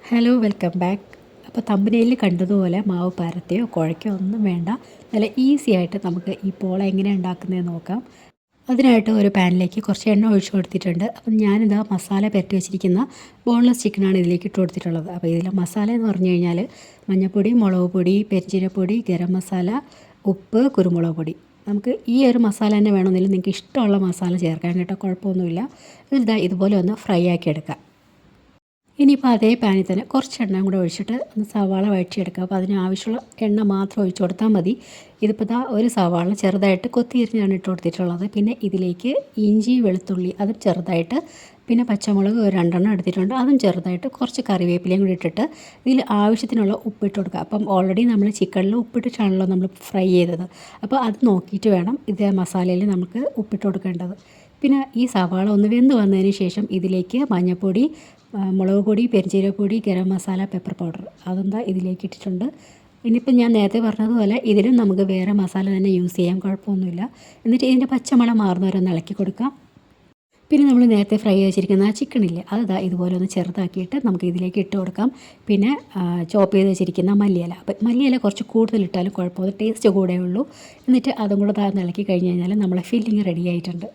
Hello welcome back. അപ്പോൾ തമ്പനയിൽ കണ്ടതുപോലെ മാവ് പരത്തിയോ കുഴയ്ക്കോ ഒന്നും വേണ്ട. നല്ല ഈസി ആയിട്ട് നമുക്ക് ഈ പോള എങ്ങനെ ഉണ്ടാക്കുന്നതെന്ന് നോക്കാം. അതിനായിട്ട് ഒരു പാനിലേക്ക് കുറച്ച് എണ്ണ ഒഴിച്ചു കൊടുത്തിട്ടുണ്ട്. അപ്പം ഞാനിതാ മസാല പുരട്ടി വെച്ചിരിക്കുന്ന ബോൺലെസ് ചിക്കനാണ് ഇതിലേക്ക് ഇട്ട് കൊടുത്തിട്ടുള്ളത്. അപ്പോൾ ഇതിലെ മസാല എന്ന് പറഞ്ഞു കഴിഞ്ഞാൽ മഞ്ഞൾപ്പൊടി, മുളക് പൊടി, പെരിഞ്ചീരപ്പൊടി, ഗരം മസാല, ഉപ്പ്, കുരുമുളക് പൊടി. നമുക്ക് ഈ ഒരു മസാല തന്നെ വേണമെന്നില്ല, നിങ്ങൾക്ക് ഇഷ്ടമുള്ള മസാല ചേർക്കാൻ കേട്ടോ, കുഴപ്പമൊന്നുമില്ല. ഇതാ ഇതുപോലെ ഒന്ന് ഫ്രൈ ആക്കി എടുക്കാം. ഇനിയിപ്പോൾ അതേ പാനിൽ തന്നെ കുറച്ച് എണ്ണ കൂടെ ഒഴിച്ചിട്ട് ഒന്ന് സവാള വഴറ്റിയെടുക്കുക. അപ്പോൾ അതിന് ആവശ്യമുള്ള എണ്ണ മാത്രം ഒഴിച്ചു കൊടുത്താൽ മതി. ഇതിപ്പോൾ ഒരു സവാള ചെറുതായിട്ട് കൊത്തിയരിഞ്ഞാണ് ഇട്ട് കൊടുത്തിട്ടുള്ളത്. പിന്നെ ഇതിലേക്ക് ഇഞ്ചി, വെളുത്തുള്ളി അതും ചെറുതായിട്ട്, പിന്നെ പച്ചമുളക് ഒരു 2 എടുത്തിട്ടുണ്ട്, അതും ചെറുതായിട്ട്, കുറച്ച് കറിവേപ്പിലയും കൂടി ഇട്ടിട്ട് ഇതിൽ ആവശ്യത്തിനുള്ള ഉപ്പിട്ട് കൊടുക്കുക. അപ്പം ഓൾറെഡി നമ്മൾ ചിക്കനിൽ ഉപ്പിട്ടിട്ടാണല്ലോ നമ്മൾ ഫ്രൈ ചെയ്തത്. അപ്പോൾ അത് നോക്കിയിട്ട് വേണം ഇതേ മസാലയിൽ നമുക്ക് ഉപ്പിട്ട് കൊടുക്കേണ്ടത്. പിന്നെ ഈ സവാള ഒന്ന് വെന്ത് വന്നതിന് ശേഷം ഇതിലേക്ക് മഞ്ഞൾപ്പൊടി, മുളക് പൊടി, പെരിഞ്ചീരപ്പൊടി, ഗരം മസാല, പെപ്പർ പൗഡർ അതെന്താ ഇതിലേക്ക് ഇട്ടിട്ടുണ്ട്. ഇനിയിപ്പോൾ ഞാൻ നേരത്തെ പറഞ്ഞതുപോലെ ഇതിലും നമുക്ക് വേറെ മസാല തന്നെ യൂസ് ചെയ്യാം, കുഴപ്പമൊന്നുമില്ല. എന്നിട്ട് ഇതിൻ്റെ പച്ചമണം മാറുന്നവരെ ഒന്ന് ഇളക്കി കൊടുക്കാം. പിന്നെ നമ്മൾ നേരത്തെ ഫ്രൈ വെച്ചിരിക്കുന്ന ആ ചിക്കനില്ലേ, അതാ ഇതുപോലെ ഒന്ന് ചെറുതാക്കിയിട്ട് നമുക്ക് ഇതിലേക്ക് ഇട്ട് കൊടുക്കാം. പിന്നെ ചോപ്പ് ചെയ്ത് വെച്ചിരിക്കുന്ന മല്ലിയില, അപ്പം മല്ലിയില കുറച്ച് കൂടുതൽ ഇട്ടാലും കുഴപ്പമില്ല, ടേസ്റ്റ് കൂടെ ഉള്ളൂ. എന്നിട്ട് അതും കൂടെ ഇളക്കി കഴിഞ്ഞ് കഴിഞ്ഞാൽ നമ്മളെ ഫില്ലിങ് റെഡി ആയിട്ടുണ്ട്.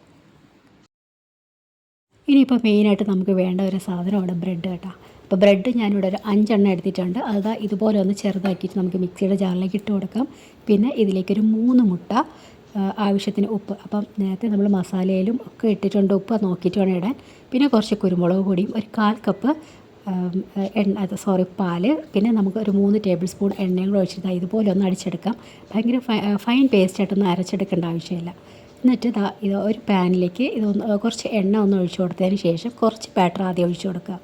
ഇനിയിപ്പോൾ മെയിനായിട്ട് നമുക്ക് വേണ്ട ഒരു സാധനമാണ് ബ്രെഡ് കേട്ടോ. അപ്പോൾ ബ്രെഡ് ഞാനിവിടെ ഒരു 5 എണ്ണം എടുത്തിട്ടുണ്ട്. അതാ ഇതുപോലെ ഒന്ന് ചെറുതാക്കിയിട്ട് നമുക്ക് മിക്സിയുടെ ജാറിലേക്ക് ഇട്ട് കൊടുക്കാം. പിന്നെ ഇതിലേക്കൊരു 3 മുട്ട, ആവശ്യത്തിന് ഉപ്പ്. അപ്പം നേരത്തെ നമ്മൾ മസാലയിലും ഒക്കെ ഇട്ടിട്ടുണ്ട്, ഉപ്പ് നോക്കിയിട്ട് വേണം ഇടാൻ. പിന്നെ കുറച്ച് കുരുമുളക് പൊടിയും, ഒരു 1/4 കപ്പ് പാല്, പിന്നെ നമുക്ക് ഒരു 3 ടേബിൾ സ്പൂൺ എണ്ണയും കൂടെ ഒഴിച്ചിട്ട് ഇതുപോലെ ഒന്ന് അടിച്ചെടുക്കാം. ഭയങ്കര ഫൈൻ പേസ്റ്റായിട്ടൊന്നും അരച്ചെടുക്കേണ്ട ആവശ്യമില്ല. എന്നിട്ട് ഇത് ഒരു പാനിലേക്ക് ഇതൊന്ന് കുറച്ച് എണ്ണ ഒന്ന് ഒഴിച്ചു കൊടുത്തതിന് ശേഷം കുറച്ച് ബാറ്റർ ആദ്യം ഒഴിച്ചു കൊടുക്കുക.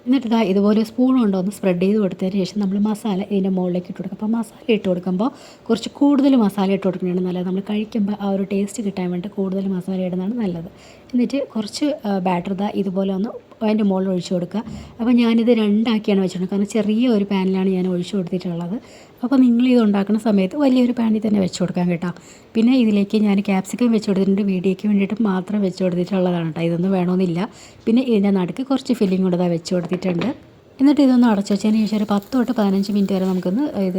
എന്നിട്ട് ഇതുപോലെ സ്പൂൺ കൊണ്ടൊന്ന് സ്പ്രെഡ് ചെയ്ത് കൊടുത്തതിന് ശേഷം നമ്മൾ മസാല ഇതിൻ്റെ മുകളിലേക്ക് ഇട്ട് കൊടുക്കുക. അപ്പോൾ മസാല ഇട്ട് കൊടുക്കുമ്പോൾ കുറച്ച് കൂടുതൽ മസാല ഇട്ട് കൊടുക്കുന്നതാണ് നല്ലത്. നമ്മൾ കഴിക്കുമ്പോൾ ആ ഒരു ടേസ്റ്റ് കിട്ടാൻ വേണ്ടി കൂടുതൽ മസാല ഇടുന്നതാണ് നല്ലത്. എന്നിട്ട് കുറച്ച് ബാറ്റർ ഇതുപോലെ ഒന്ന് അതിൻ്റെ മുകളിൽ ഒഴിച്ചു കൊടുക്കുക. അപ്പോൾ ഞാനിത് 2 ആക്കിയാണ് വെച്ചിട്ടുള്ളത്, കാരണം ചെറിയ ഒരു പാനിലാണ് ഞാൻ ഒഴിച്ചു കൊടുത്തിട്ടുള്ളത്. അപ്പോൾ നിങ്ങളിത് ഉണ്ടാക്കുന്ന സമയത്ത് വലിയൊരു പാനിൽ തന്നെ വെച്ച് കൊടുക്കാൻ കേട്ടോ. പിന്നെ ഇതിലേക്ക് ഞാൻ ക്യാപ്സിക്കം വെച്ച് കൊടുത്തിട്ടുണ്ട്, വീഡിയോയ്ക്ക് വേണ്ടിയിട്ട് മാത്രം വെച്ച് കൊടുത്തിട്ടുള്ളതാണ് കേട്ടോ, ഇതൊന്നും വേണമെന്നില്ല. പിന്നെ ഇതിൻ്റെ നടുക്ക് കുറച്ച് ഫില്ലിങ് കൂടെ വെച്ച് കൊടുത്തിട്ടുണ്ട്. എന്നിട്ട് ഇതൊന്ന് അടച്ചു വെച്ചതിന് ശേഷം ഒരു 10 തൊട്ട് 15 മിനിറ്റ് വരെ നമുക്കൊന്ന് ഇത്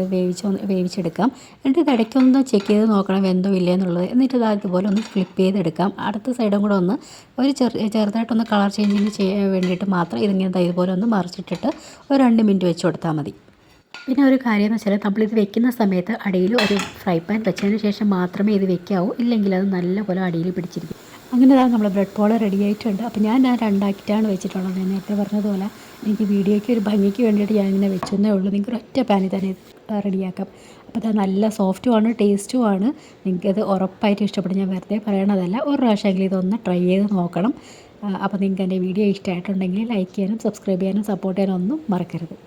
വേവിച്ചെടുക്കാം. എന്നിട്ട് ഇത് ഇടയ്ക്കൊന്ന് ചെക്ക് ചെയ്ത് നോക്കണം വെന്തോ ഇല്ലേ എന്നുള്ളത്. എന്നിട്ട് ഇതുപോലെ ഒന്ന് ഫ്ലിപ്പ് ചെയ്തെടുക്കാം. അടുത്ത സൈഡും കൂടെ ഒന്ന് ഒരു ചെറുതായിട്ടൊന്ന് കളർ ചേഞ്ചിങ് ചെയ്യാൻ വേണ്ടിയിട്ട് മാത്രം ഇതിങ്ങനെ ഇതുപോലെ ഒന്ന് മറിച്ചിട്ടിട്ട് ഒരു 2 മിനിറ്റ് വെച്ച് കൊടുത്താൽ മതി. പിന്നെ ഒരു കാര്യം എന്ന് വെച്ചാൽ നമ്മളിത് വെക്കുന്ന സമയത്ത് അടിയിൽ ഒരു ഫ്രൈ പാൻ വെച്ചതിന് ശേഷം മാത്രമേ ഇത് വെക്കാവൂ, ഇല്ലെങ്കിൽ അത് നല്ലപോലെ അടിയിൽ പിടിച്ചിരിക്കും. അങ്ങനെ നമ്മൾ ബ്രെഡ് പോള റെഡി ആയിട്ടുണ്ട്. അപ്പോൾ ഞാൻ 2 ആക്കിയിട്ടാണ് വെച്ചിട്ടുള്ളത്. ഞാൻ നേരത്തെ പറഞ്ഞതുപോലെ എനിക്ക് വീഡിയോയ്ക്ക് ഒരു ഭംഗിക്ക് വേണ്ടിയിട്ട് ഞാനിങ്ങനെ വെച്ചെന്നേ ഉള്ളൂ. നിങ്ങൾക്ക് ഒറ്റ പാനിൽ തന്നെ റെഡിയാക്കാം. അപ്പോൾ അത് നല്ല സോഫ്റ്റുമാണ്, ടേസ്റ്റുമാണ്. നിങ്ങൾക്കത് ഉറപ്പായിട്ട് ഇഷ്ടപ്പെടും. ഞാൻ വെറുതെ പറയണതല്ല, ഒരു പ്രാവശ്യമെങ്കിലും ഇതൊന്ന് ട്രൈ ചെയ്ത് നോക്കണം. അപ്പോൾ നിങ്ങൾക്ക് എൻ്റെ വീഡിയോ ഇഷ്ടമായിട്ടുണ്ടെങ്കിൽ ലൈക്ക് ചെയ്യാനും സബ്സ്ക്രൈബ് ചെയ്യാനും സപ്പോർട്ട് ചെയ്യാനും ഒന്നും മറക്കരുത്.